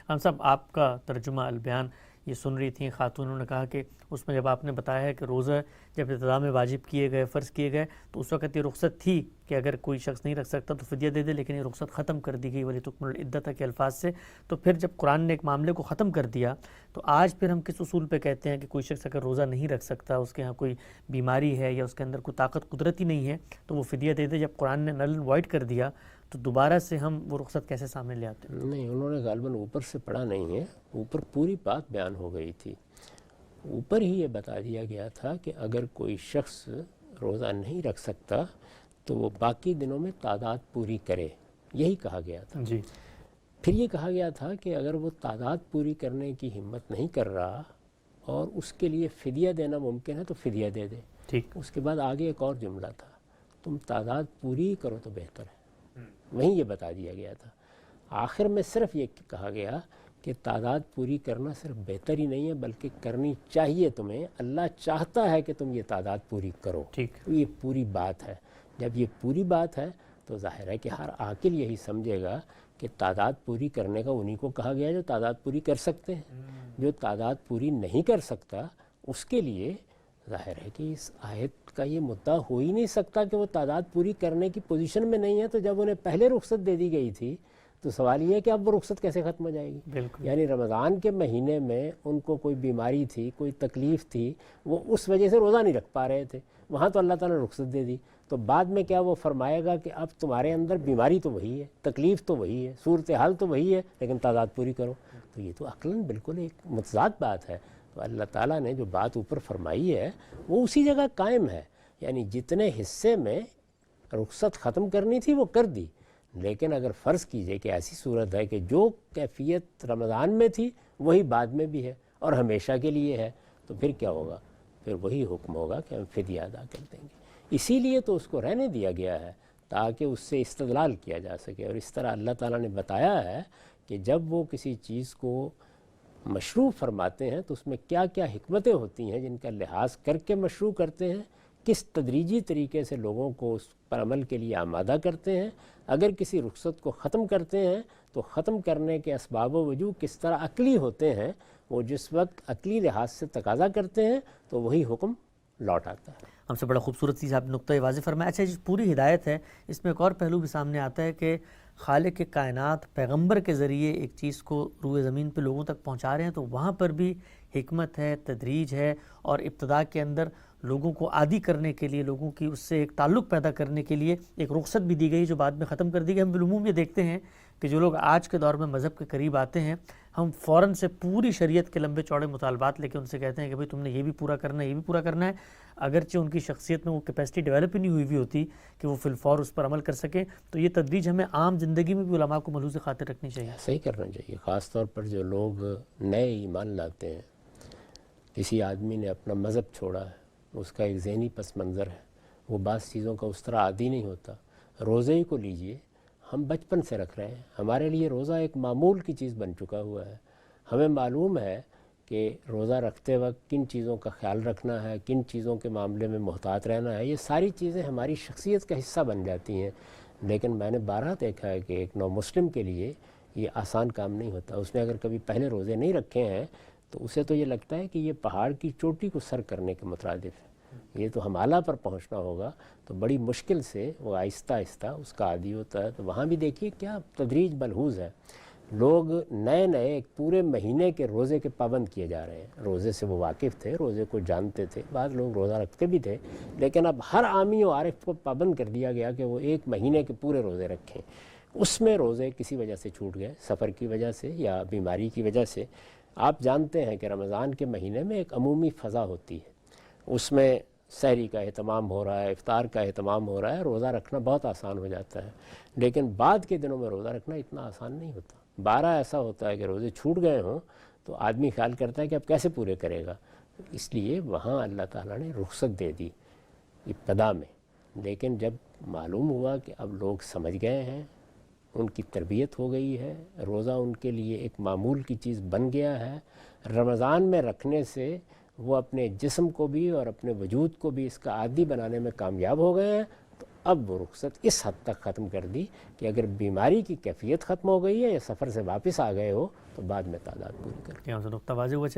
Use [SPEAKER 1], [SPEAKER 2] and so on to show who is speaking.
[SPEAKER 1] ہم صاحب آپ کا ترجمہ البیان یہ سن رہی تھیں خاتون، انہوں نے کہا کہ اس میں جب آپ نے بتایا ہے کہ روزہ جب ابتدا میں واجب کیے گئے، فرض کیے گئے، تو اس وقت یہ رخصت تھی کہ اگر کوئی شخص نہیں رکھ سکتا تو فدیہ دے دے، لیکن یہ رخصت ختم کر دی گئی وَلِتُكْمِلُوا الْعِدَّةَ کے الفاظ سے۔ تو پھر جب قرآن نے ایک معاملے کو ختم کر دیا تو آج پھر ہم کس اصول پہ کہتے ہیں کہ کوئی شخص اگر روزہ نہیں رکھ سکتا، اس کے ہاں کوئی بیماری ہے یا اس کے اندر کوئی طاقت قدرتی نہیں ہے تو وہ فدیہ دے دے؟ جب قرآن نے نل اینڈ وائڈ کر دیا تو دوبارہ سے ہم وہ رخصت کیسے سامنے لے آتے ہیں؟
[SPEAKER 2] نہیں، انہوں نے غالباً اوپر سے پڑھا نہیں ہے، اوپر پوری بات بیان ہو گئی تھی۔ اوپر ہی یہ بتا دیا گیا تھا کہ اگر کوئی شخص روزہ نہیں رکھ سکتا تو وہ باقی دنوں میں تعداد پوری کرے، یہی کہا گیا تھا۔
[SPEAKER 1] جی،
[SPEAKER 2] پھر یہ کہا گیا تھا کہ اگر وہ تعداد پوری کرنے کی ہمت نہیں کر رہا اور اس کے لیے فدیہ دینا ممکن ہے تو فدیہ دے دے۔
[SPEAKER 1] ٹھیک،
[SPEAKER 2] اس کے بعد آگے ایک اور جملہ تھا، تم تعداد پوری کرو تو بہتر ہے، وہیں یہ بتا دیا گیا تھا۔ آخر میں صرف یہ کہا گیا کہ تعداد پوری کرنا صرف بہتر ہی نہیں ہے بلکہ کرنی چاہیے تمہیں، اللہ چاہتا ہے کہ تم یہ تعداد پوری کرو۔
[SPEAKER 1] ٹھیک،
[SPEAKER 2] یہ پوری بات ہے۔ جب یہ پوری بات ہے تو ظاہر ہے کہ ہر عاقل یہی سمجھے گا کہ تعداد پوری کرنے کا انہی کو کہا گیا جو تعداد پوری کر سکتے ہیں۔ جو تعداد پوری نہیں کر سکتا اس کے لیے ظاہر ہے کہ اس آیت کا یہ مدعا ہو ہی نہیں سکتا کہ وہ تعداد پوری کرنے کی پوزیشن میں نہیں ہے۔ تو جب انہیں پہلے رخصت دے دی گئی تھی تو سوال یہ ہے کہ اب وہ رخصت کیسے ختم ہو جائے گی؟
[SPEAKER 1] بالکل،
[SPEAKER 2] یعنی رمضان کے مہینے میں ان کو کوئی بیماری تھی، کوئی تکلیف تھی، وہ اس وجہ سے روزہ نہیں رکھ پا رہے تھے، وہاں تو اللہ تعالیٰ نے رخصت دے دی۔ تو بعد میں کیا وہ فرمائے گا کہ اب تمہارے اندر بیماری تو وہی ہے، تکلیف تو وہی ہے، صورتحال تو وہی ہے، لیکن تعداد پوری کرو؟ تو یہ تو عقلاً بالکل ایک متضاد بات ہے۔ تو اللہ تعالیٰ نے جو بات اوپر فرمائی ہے وہ اسی جگہ قائم ہے، یعنی جتنے حصے میں رخصت ختم کرنی تھی وہ کر دی، لیکن اگر فرض کیجئے کہ ایسی صورت ہے کہ جو کیفیت رمضان میں تھی وہی بعد میں بھی ہے اور ہمیشہ کے لیے ہے، تو پھر کیا ہوگا؟ پھر وہی حکم ہوگا کہ ہم فدیہ ادا کر دیں گے۔ اسی لیے تو اس کو رہنے دیا گیا ہے تاکہ اس سے استدلال کیا جا سکے، اور اس طرح اللہ تعالیٰ نے بتایا ہے کہ جب وہ کسی چیز کو مشروع فرماتے ہیں تو اس میں کیا کیا حکمتیں ہوتی ہیں جن کا لحاظ کر کے مشروع کرتے ہیں، کس تدریجی طریقے سے لوگوں کو اس پر عمل کے لیے آمادہ کرتے ہیں۔ اگر کسی رخصت کو ختم کرتے ہیں تو ختم کرنے کے اسباب و وجوہ کس طرح عقلی ہوتے ہیں، وہ جس وقت عقلی لحاظ سے تقاضا کرتے ہیں تو وہی حکم لوٹ آتا ہے۔
[SPEAKER 1] ہم سے بڑا خوبصورت چیز آپ نے نقطۂ واضح فرمایا۔ اچھا، جس پوری ہدایت ہے اس میں ایک اور پہلو بھی سامنے آتا ہے کہ خالق کائنات پیغمبر کے ذریعے ایک چیز کو روئے زمین پہ لوگوں تک پہنچا رہے ہیں، تو وہاں پر بھی حکمت ہے، تدریج ہے، اور ابتدا کے اندر لوگوں کو عادی کرنے کے لیے، لوگوں کی اس سے ایک تعلق پیدا کرنے کے لیے ایک رخصت بھی دی گئی جو بعد میں ختم کر دی گئی۔ ہم بالعموم یہ دیکھتے ہیں کہ جو لوگ آج کے دور میں مذہب کے قریب آتے ہیں، ہم فوراً سے پوری شریعت کے لمبے چوڑے مطالبات لے کے ان سے کہتے ہیں کہ بھئی تم نے یہ بھی پورا کرنا ہے، یہ بھی پورا کرنا ہے، اگرچہ ان کی شخصیت میں وہ کیپیسٹی ڈیولپ ہی نہیں ہوئی ہوتی کہ وہ فی الفور اس پر عمل کر سکیں۔ تو یہ تدریج ہمیں عام زندگی میں بھی علماء کو ملحوظ خاطر رکھنی چاہیے۔
[SPEAKER 2] صحیح کرنا چاہیے، خاص طور پر جو لوگ نئے ایمان لاتے ہیں۔ کسی آدمی نے اپنا مذہب چھوڑا ہے، اس کا ایک ذہنی پس منظر ہے، وہ بعض چیزوں کا اس طرح عادی نہیں ہوتا۔ روزے ہی کو لیجئے، ہم بچپن سے رکھ رہے ہیں، ہمارے لیے روزہ ایک معمول کی چیز بن چکا ہوا ہے۔ ہمیں معلوم ہے کہ روزہ رکھتے وقت کن چیزوں کا خیال رکھنا ہے، کن چیزوں کے معاملے میں محتاط رہنا ہے، یہ ساری چیزیں ہماری شخصیت کا حصہ بن جاتی ہیں۔ لیکن میں نے بارہا دیکھا ہے کہ ایک نو مسلم کے لیے یہ آسان کام نہیں ہوتا۔ اس نے اگر کبھی پہلے روزے نہیں رکھے ہیں تو اسے تو یہ لگتا ہے کہ یہ پہاڑ کی چوٹی کو سر کرنے کے مترادف ہے، یہ تو ہمالہ پر پہنچنا ہوگا، تو بڑی مشکل سے وہ آہستہ آہستہ اس کا عادی ہوتا ہے۔ تو وہاں بھی دیکھیے کیا تدریج ملحوظ ہے۔ لوگ نئے نئے ایک پورے مہینے کے روزے کے پابند کیے جا رہے ہیں، روزے سے وہ واقف تھے، روزے کو جانتے تھے، بعض لوگ روزہ رکھتے بھی تھے، لیکن اب ہر عامی و عارف کو پابند کر دیا گیا کہ وہ ایک مہینے کے پورے روزے رکھیں۔ اس میں روزے کسی وجہ سے چھوٹ گئے، سفر کی وجہ سے یا بیماری کی وجہ سے۔ آپ جانتے ہیں کہ رمضان کے مہینے میں ایک عمومی فضا ہوتی ہے، اس میں سحری کا اہتمام ہو رہا ہے، افطار کا اہتمام ہو رہا ہے، روزہ رکھنا بہت آسان ہو جاتا ہے۔ لیکن بعد کے دنوں میں روزہ رکھنا اتنا آسان نہیں ہوتا۔ 12 ایسا ہوتا ہے کہ روزے چھوٹ گئے ہوں تو آدمی خیال کرتا ہے کہ اب کیسے پورے کرے گا۔ اس لیے وہاں اللہ تعالیٰ نے رخصت دے دی ابتدا میں، لیکن جب معلوم ہوا کہ اب لوگ سمجھ گئے ہیں، ان کی تربیت ہو گئی ہے، روزہ ان کے لیے ایک معمول کی چیز بن گیا ہے، رمضان میں رکھنے سے وہ اپنے جسم کو بھی اور اپنے وجود کو بھی اس کا عادی بنانے میں کامیاب ہو گئے ہیں، تو اب وہ رخصت اس حد تک ختم کر دی کہ اگر بیماری کی کیفیت ختم ہو گئی ہے یا سفر سے واپس آ گئے ہو تو بعد میں تعداد پوری کر
[SPEAKER 1] یہاں سے نقطہ واضح ہوا.